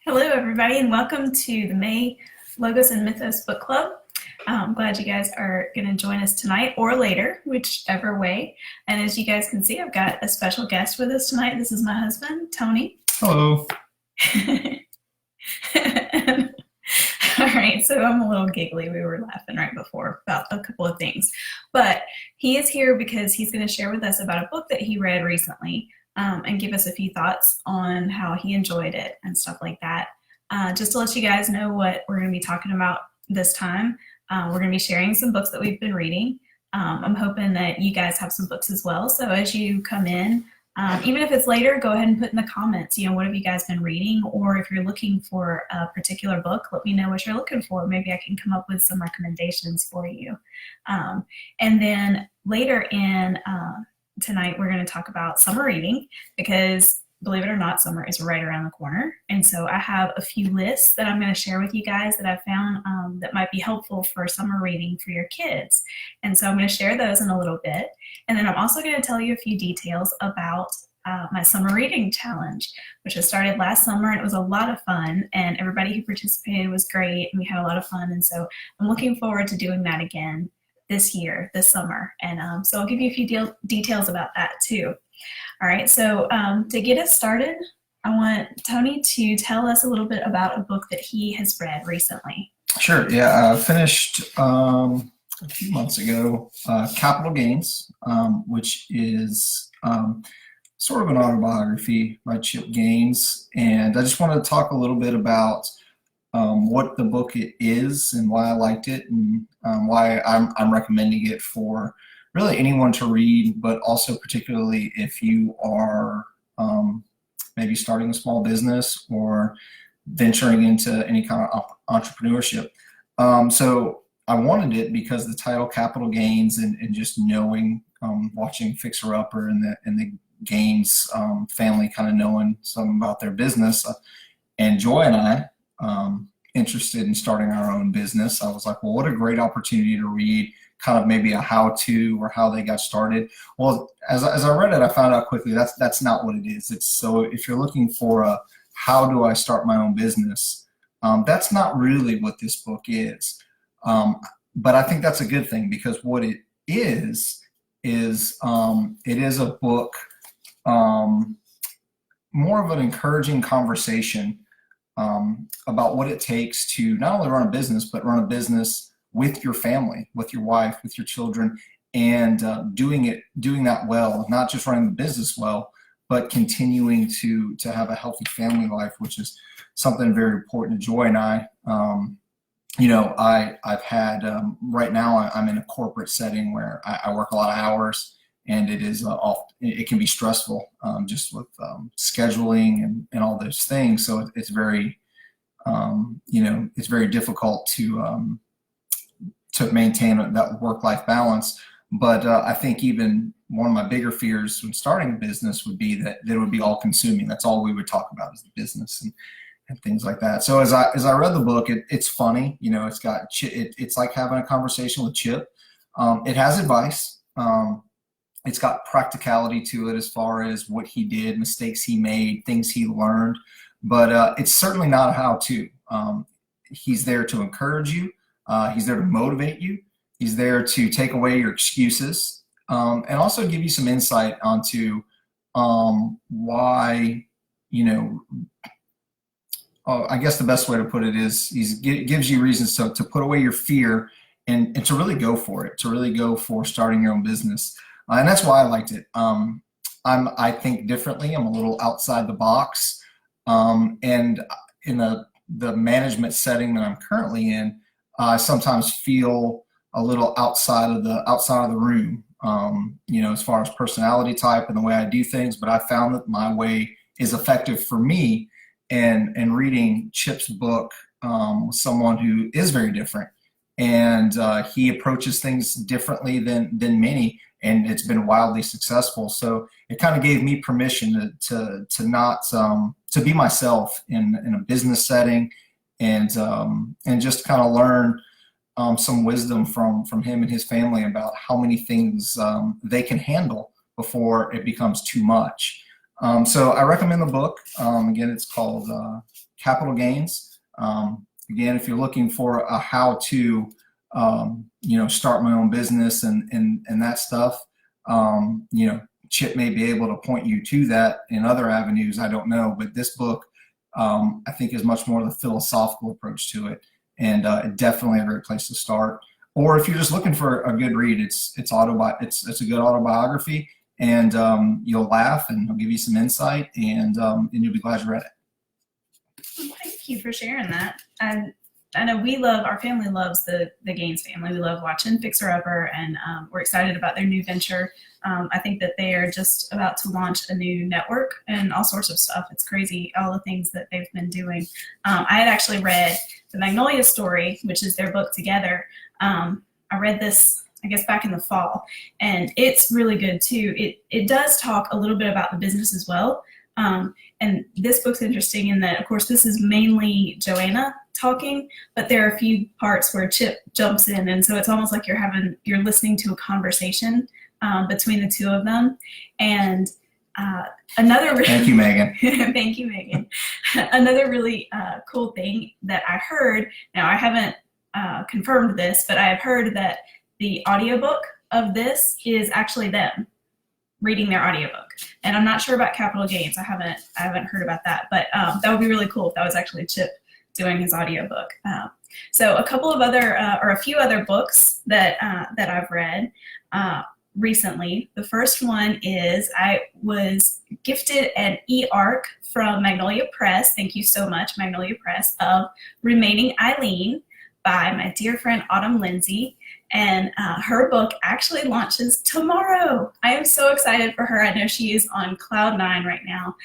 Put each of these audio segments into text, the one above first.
Hello, everybody, and welcome to the May Logos and Mythos Book Club. I'm glad you guys are going to join us tonight or later, whichever way. And as you guys can see, I've got a special guest with us tonight. This is my husband, Tony. Hello. All right, so I'm a little giggly. We were laughing right before about a couple of things. But he is here because he's going to share with us about a book that he read recently and give us a few thoughts on how he enjoyed it and stuff like that. Just to let you guys know what we're going to be talking about this time, we're going to be sharing some books that we've been reading. I'm hoping that you guys have some books as well. So as you come in, even if it's later, go ahead and put in the comments, what have you guys been reading? Or if you're looking for a particular book, let me know what you're looking for. Maybe I can come up with some recommendations for you. And then later in tonight, we're going to talk about summer reading because, believe it or not, summer is right around the corner. And so I have a few lists that I'm going to share with you guys that I found that might be helpful for summer reading for your kids. And so I'm going to share those in a little bit. And then I'm also going to tell you a few details about my summer reading challenge, which has started last summer, and it was a lot of fun, and everybody who participated was great, and we had a lot of fun. And so I'm looking forward to doing that again this year, this summer. And so I'll give you a few details about that too. All right, so to get us started, I want Tony to tell us a little bit about a book that he has read recently. Sure. Yeah, I finished a few months ago Capital Gains, which is sort of an autobiography by Chip Gaines. And I just wanted to talk a little bit about what the book is and why I liked it, and why I'm recommending it for really anyone to read, but also particularly if you are maybe starting a small business or venturing into any kind of entrepreneurship. So I wanted it because the title Capital Gains, and just knowing, watching Fixer Upper and the Gaines family, kind of knowing something about their business, and Joy and I, interested in starting our own business. I was like, well, what a great opportunity to read kind of maybe a how-to or how they got started. Well, as I read it, I found out quickly that's not what it is. It's so if you're looking for a how do I start my own business, that's not really what this book is. But I think that's a good thing, because what it is it is a book, more of an encouraging conversation about what it takes to not only run a business, but run a business with your family, with your wife, with your children, and doing that well, not just running the business well, but continuing to have a healthy family life, which is something very important to Joy and I. I've had, right now I'm in a corporate setting where I work a lot of hours, and it can be stressful, just with scheduling and all those things. So it's very, it's very difficult to maintain that work-life balance. But I think even one of my bigger fears when starting a business would be that it would be all-consuming. That's all we would talk about, is the business and things like that. So as I read the book, it's funny. It's like having a conversation with Chip. It has advice. It's got practicality to it as far as what he did, mistakes he made, things he learned. But it's certainly not a how-to. He's there to encourage you. He's there to motivate you. He's there to take away your excuses, and also give you some insight onto why, I guess the best way to put it is he gives you reasons to put away your fear and to really go for it, to really go for starting your own business. And that's why I liked it. I think differently. I'm a little outside the box. And in the management setting that I'm currently in, I sometimes feel a little outside of the room, as far as personality type and the way I do things. But I found that my way is effective for me. And reading Chip's book, someone who is very different, and he approaches things differently than many, and it's been wildly successful. So it kind of gave me permission to not to be myself in a business setting, and just kind of learn some wisdom from him and his family about how many things they can handle before it becomes too much. So I recommend the book. Again, it's called Capital Gains. Again, if you're looking for a how-to, start my own business and that stuff, Chip may be able to point you to that in other avenues. I don't know, but this book, I think, is much more of the philosophical approach to it, and definitely a great place to start. Or if you're just looking for a good read, it's a good autobiography, and you'll laugh, and it'll give you some insight, and you'll be glad you read it. Well, thank you for sharing that. And I know our family loves the Gaines family. We love watching Fixer Upper, and we're excited about their new venture. I think that they are just about to launch a new network and all sorts of stuff. It's crazy, all the things that they've been doing. I had actually read The Magnolia Story, which is their book together. I read this, I guess, back in the fall, and it's really good too. It does talk a little bit about the business as well. And this book's interesting in that, of course, this is mainly Joanna talking, but there are a few parts where Chip jumps in, and so it's almost like you're listening to a conversation between the two of them. And Thank you, Megan. Thank you, Megan. Another really cool thing that I heard, now I haven't confirmed this, but I have heard that the audiobook of this is actually them reading their audiobook. And I'm not sure about Capital Gains. I haven't heard about that, but that would be really cool if that was actually Chip doing his audiobook. So a few other books that I've read recently. The first one is I was gifted an e-arc from Magnolia Press. Thank you so much, Magnolia Press, of Remaining Eileen by my dear friend Autumn Lindsay. And her book actually launches tomorrow. I am so excited for her. I know she is on cloud nine right now.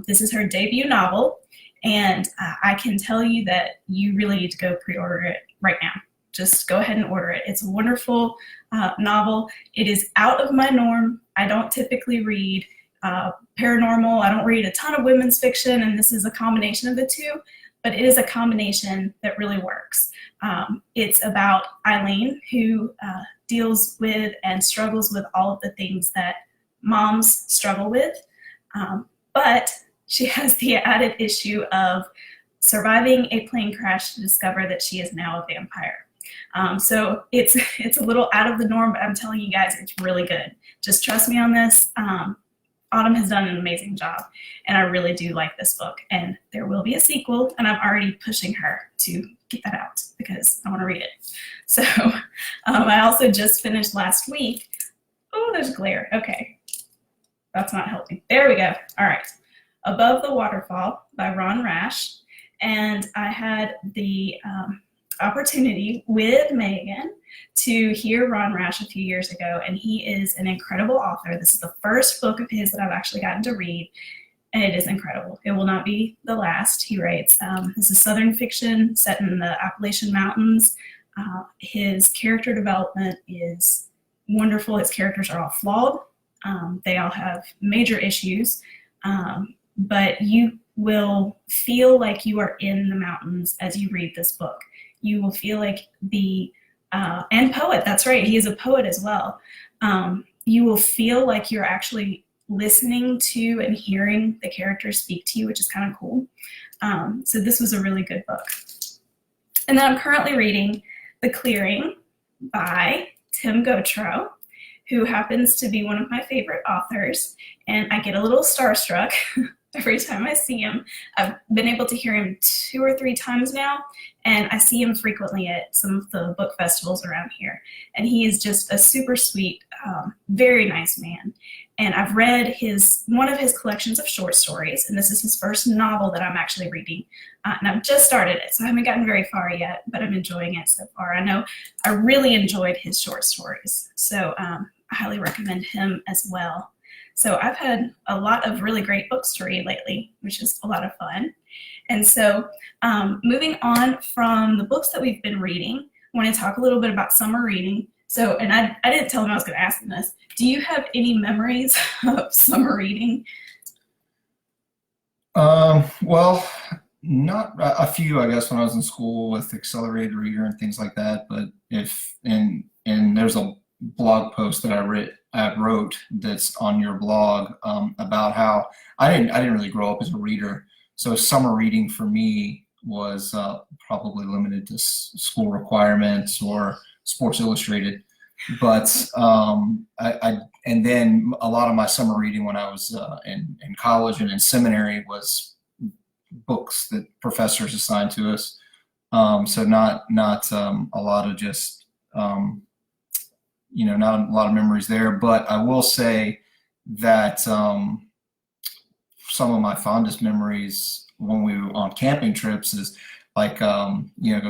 This is her debut novel, and I can tell you that you really need to go pre-order it right now. Just go ahead and order it. It's a wonderful novel. It is out of my norm. I don't typically read paranormal. I don't read a ton of women's fiction, and this is a combination of the two, but it is a combination that really works. It's about Eileen, who deals with and struggles with all of the things that moms struggle with, but she has the added issue of surviving a plane crash to discover that she is now a vampire. So it's a little out of the norm, but I'm telling you guys, it's really good. Just trust me on this. Autumn has done an amazing job, and I really do like this book. And there will be a sequel, and I'm already pushing her to get that out because I want to read it. So I also just finished last week. Oh, there's glare. Okay. That's not helping. There we go. All right. Above the Waterfall by Ron Rash. And I had the opportunity with Megan to hear Ron Rash a few years ago, and he is an incredible author. This is the first book of his that I've actually gotten to read, and it is incredible. It will not be the last, he writes. This is Southern fiction set in the Appalachian Mountains. His character development is wonderful. His characters are all flawed. They all have major issues, but you will feel like you are in the mountains as you read this book. You will feel like and poet, that's right, he is a poet as well. You will feel like you're actually listening to and hearing the characters speak to you, which is kind of cool. So this was a really good book. And then I'm currently reading The Clearing by Tim Gotro, who happens to be one of my favorite authors, and I get a little starstruck every time I see him. I've been able to hear him 2 or 3 times now, and I see him frequently at some of the book festivals around here. And he is just a super sweet, very nice man. And I've read one of his collections of short stories, and this is his first novel that I'm actually reading. And I've just started it, so I haven't gotten very far yet, but I'm enjoying it so far. I know I really enjoyed his short stories, so I highly recommend him as well. So I've had a lot of really great books to read lately, which is a lot of fun. And so moving on from the books that we've been reading, I want to talk a little bit about summer reading. So, and I didn't tell him I was going to ask him this. Do you have any memories of summer reading? Well, not a few, I guess, when I was in school with accelerated reader and things like that. But and there's blog post that I wrote that's on your blog about how I didn't really grow up as a reader, so summer reading for me was probably limited to school requirements or Sports Illustrated. But and then a lot of my summer reading when I was in college and in seminary was books that professors assigned to us. So not a lot of just not a lot of memories there. But I will say that some of my fondest memories when we were on camping trips is like go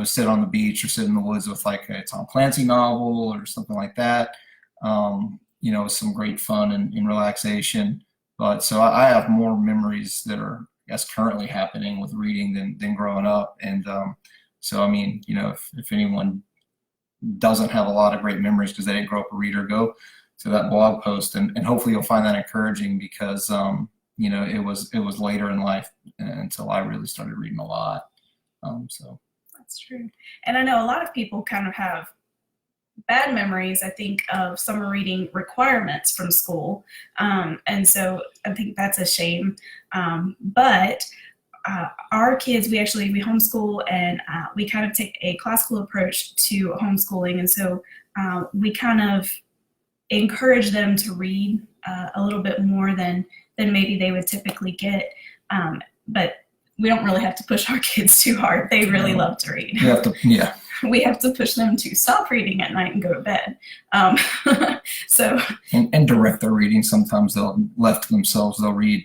sit on the beach or sit in the woods with like a Tom Clancy novel or something like that. Some great fun and relaxation. But so I have more memories that are, I guess, currently happening with reading than growing up. And so I mean, if anyone doesn't have a lot of great memories because they didn't grow up a reader, go to that blog post and hopefully you'll find that encouraging because it was later in life until I really started reading a lot. So That's true. And I know a lot of people kind of have bad memories, I think, of summer reading requirements from school. And so I think that's a shame. But our kids, we homeschool, and we kind of take a classical approach to homeschooling. And so we kind of encourage them to read a little bit more than maybe they would typically get. But we don't really have to push our kids too hard. They really love to read. you have to, yeah. We have to push them to stop reading at night and go to bed. So and direct their reading. Sometimes left to themselves, they'll read,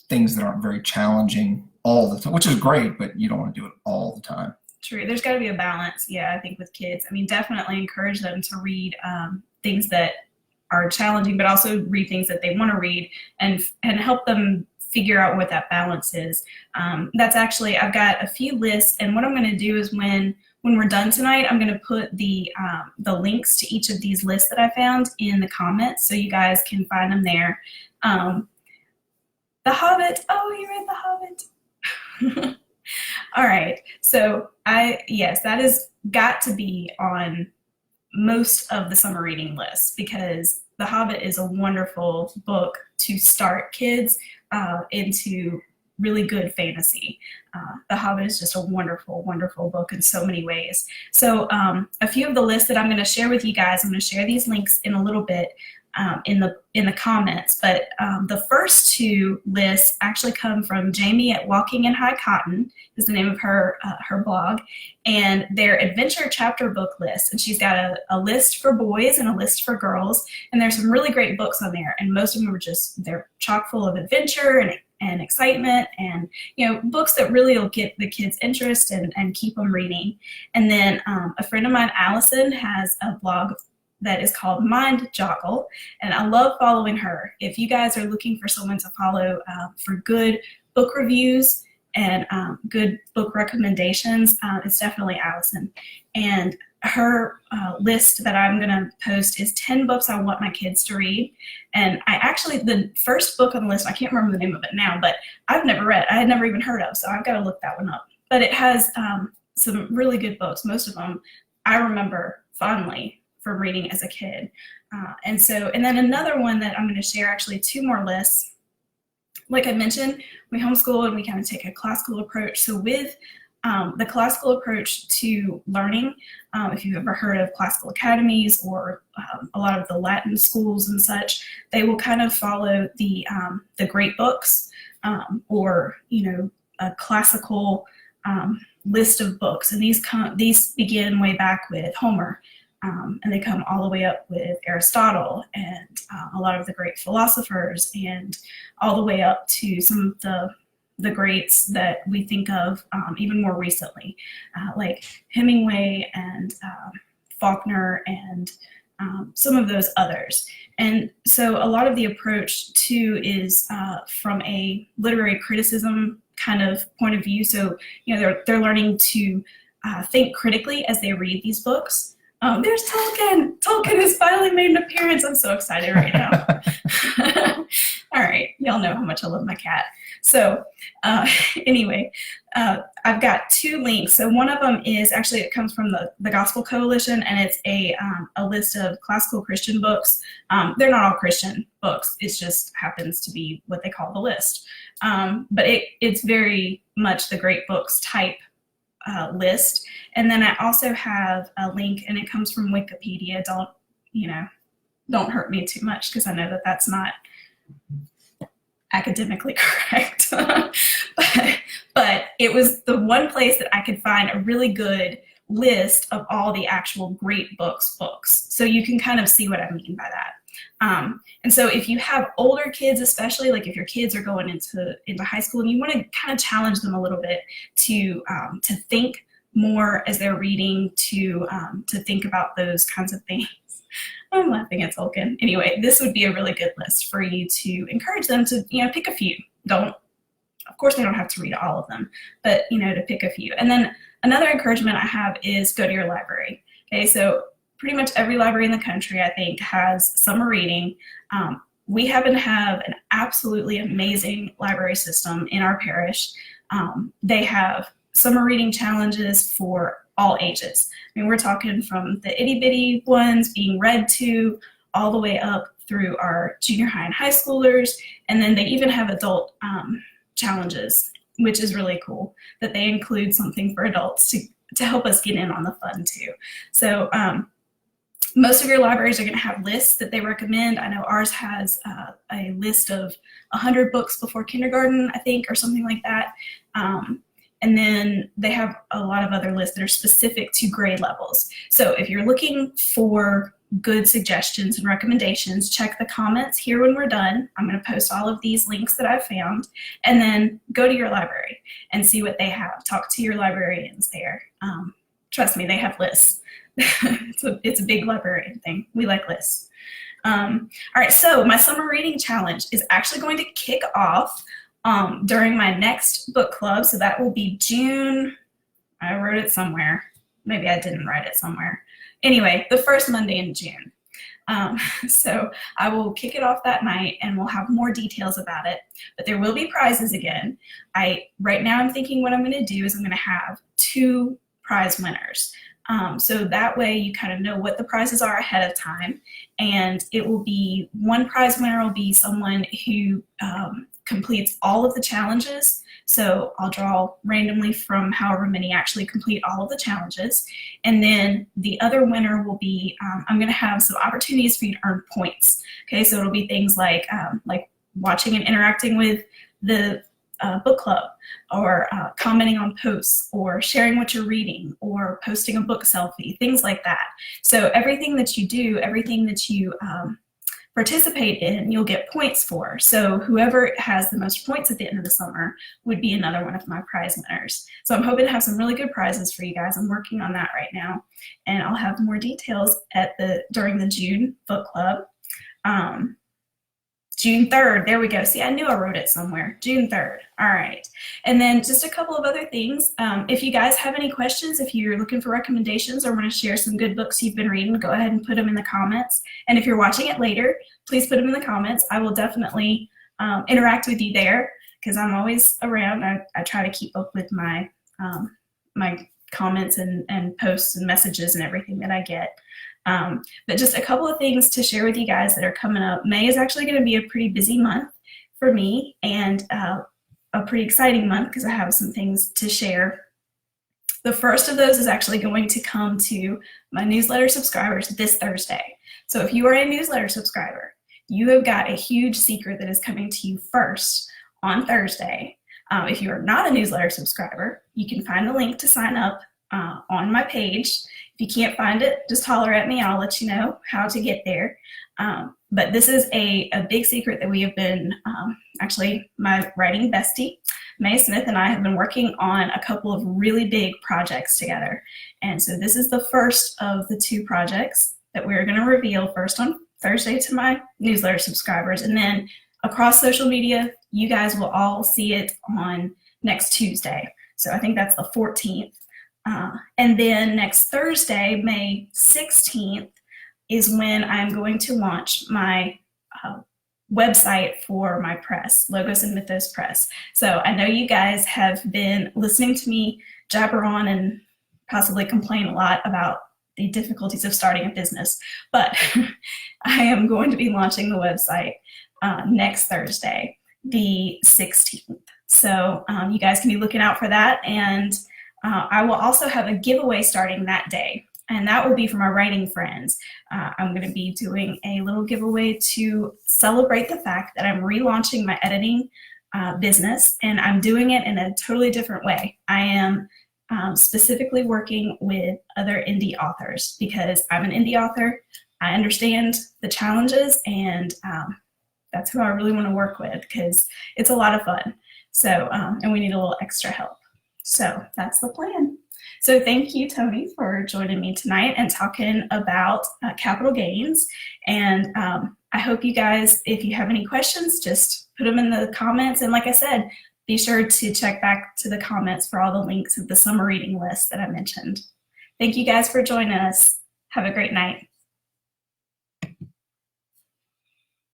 things that aren't very challenging all the time, which is great, but you don't want to do it all the time. True. There's got to be a balance. Yeah, I think with kids, I mean, definitely encourage them to read things that are challenging, but also read things that they want to read and help them figure out what that balance is. That's actually, I've got a few lists, and what I'm going to do is when we're done tonight, I'm going to put the links to each of these lists that I found in the comments so you guys can find them there. The Hobbit. Oh, you read The Hobbit. All right. So yes, that has got to be on most of the summer reading lists because The Hobbit is a wonderful book to start kids into really good fantasy. The Hobbit is just a wonderful, wonderful book in so many ways. So a few of the lists that I'm going to share with you guys, I'm going to share these links in a little bit in the comments, but the first two lists actually come from Jamie at Walking in High Cotton, is the name of her blog, and they're adventure chapter book lists. And she's got a list for boys and a list for girls, and there's some really great books on there, and most of them are they're chock full of adventure and excitement, and books that really will get the kids' interest and keep them reading. And then a friend of mine, Allison, has a blog that is called Mind Joggle, and I love following her. If you guys are looking for someone to follow for good book reviews and good book recommendations, it's definitely Allison. And her list that I'm going to post is 10 books I want my kids to read. And the first book on the list, I can't remember the name of it now, but I've never read. I had never even heard of, so I've got to look that one up. But it has some really good books. Most of them I remember fondly from reading as a kid. And then another one that I'm going to share, actually two more lists. Like I mentioned, we homeschool and we kind of take a classical approach. So with the classical approach to learning, if you've ever heard of classical academies or a lot of the Latin schools and such, they will kind of follow the great books or a classical list of books. And these begin way back with Homer. And they come all the way up with Aristotle and a lot of the great philosophers, and all the way up to some of the greats that we think of even more recently, like Hemingway and Faulkner and some of those others. And so a lot of the approach too is from a literary criticism kind of point of view. So they're learning to think critically as they read these books. There's Tolkien. Tolkien has finally made an appearance. I'm so excited right now. All right, y'all know how much I love my cat. So anyway, I've got two links. So one of them is actually, it comes from the Gospel Coalition, and it's a list of classical Christian books. They're not all Christian books. It just happens to be what they call the list. But it's very much the great books type list. And then I also have a link, and it comes from Wikipedia. Don't hurt me too much, because I know that that's not academically correct. but it was the one place that I could find a really good list of all the actual great books. So you can kind of see what I mean by that. And so if you have older kids, especially like if your kids are going into high school and you want to kind of challenge them a little bit to think more as they're reading, to think about those kinds of things. I'm laughing at Tolkien. Anyway, this would be a really good list for you to encourage them to, pick a few. Of course, they don't have to read all of them, but, to pick a few. And then another encouragement I have is go to your library. Okay, so pretty much every library in the country, I think, has summer reading. We happen to have an absolutely amazing library system in our parish. They have summer reading challenges for all ages. I mean, we're talking from the itty bitty ones being read to all the way up through our junior high and high schoolers. And then they even have adult challenges, which is really cool that they include something for adults to help us get in on the fun too. So most of your libraries are going to have lists that they recommend. I know ours has a list of 100 books before kindergarten, I think, or something like that. And then they have a lot of other lists that are specific to grade levels. So if you're looking for good suggestions and recommendations, check the comments here when we're done. I'm going to post all of these links that I've found, and then go to your library and see what they have. Talk to your librarians there. Trust me, they have lists. It's a big librarian thing. We like lists. All right, so my summer reading challenge is actually going to kick off during my next book club. So that will be June. I wrote it somewhere. Maybe I didn't write it somewhere. Anyway, the first Monday in June. So I will kick it off that night, and we'll have more details about it. But there will be prizes again. Right now I'm thinking what I'm going to do is I'm going to have 2 prize winners. So that way you kind of know what the prizes are ahead of time. And it will be, one prize winner will be someone who completes all of the challenges. So I'll draw randomly from however many actually complete all of the challenges. And then the other winner will be, I'm going to have some opportunities for you to earn points. Okay, so it'll be things like watching and interacting with the book club, or commenting on posts, or sharing what you're reading, or posting a book selfie, things like that. So everything that you do, everything that you participate in, you'll get points for. So whoever has the most points at the end of the summer would be another one of my prize winners. So I'm hoping to have some really good prizes for you guys. I'm working on that right now, and I'll have more details during the June book club. June 3rd, there we go. See, I knew I wrote it somewhere. June 3rd. All right. And then just a couple of other things. If you guys have any questions, if you're looking for recommendations or want to share some good books you've been reading, go ahead and put them in the comments. And if you're watching it later, please put them in the comments. I will definitely interact with you there, because I'm always around. I try to keep up with my comments and posts and messages and everything that I get. But just a couple of things to share with you guys that are coming up. May is actually going to be a pretty busy month for me, and a pretty exciting month because I have some things to share. The first of those is actually going to come to my newsletter subscribers this Thursday. So if you are a newsletter subscriber, you have got a huge secret that is coming to you first on Thursday. If you are not a newsletter subscriber, you can find the link to sign up on my page. If you can't find it, just holler at me. I'll let you know how to get there. But this is a big secret that we have been, actually, my writing bestie, May Smith, and I have been working on a couple of really big projects together. And so this is the first of the 2 projects that we're going to reveal first on Thursday to my newsletter subscribers. And then across social media, you guys will all see it on next Tuesday. So I think that's the 14th. And then next Thursday, May 16th, is when I'm going to launch my website for my press, Logos and Mythos Press. So I know you guys have been listening to me jabber on and possibly complain a lot about the difficulties of starting a business, but I am going to be launching the website next Thursday, the 16th. So you guys can be looking out for that. And I will also have a giveaway starting that day. And that will be for my writing friends. I'm going to be doing a little giveaway to celebrate the fact that I'm relaunching my editing business, and I'm doing it in a totally different way. I am specifically working with other indie authors because I'm an indie author. I understand the challenges, and that's who I really want to work with because it's a lot of fun. So, and we need a little extra help. So that's the plan. So thank you, Tony, for joining me tonight and talking about capital gains. And I hope you guys, if you have any questions, just put them in the comments. And like I said, be sure to check back to the comments for all the links of the summer reading list that I mentioned. Thank you guys for joining us. Have a great night.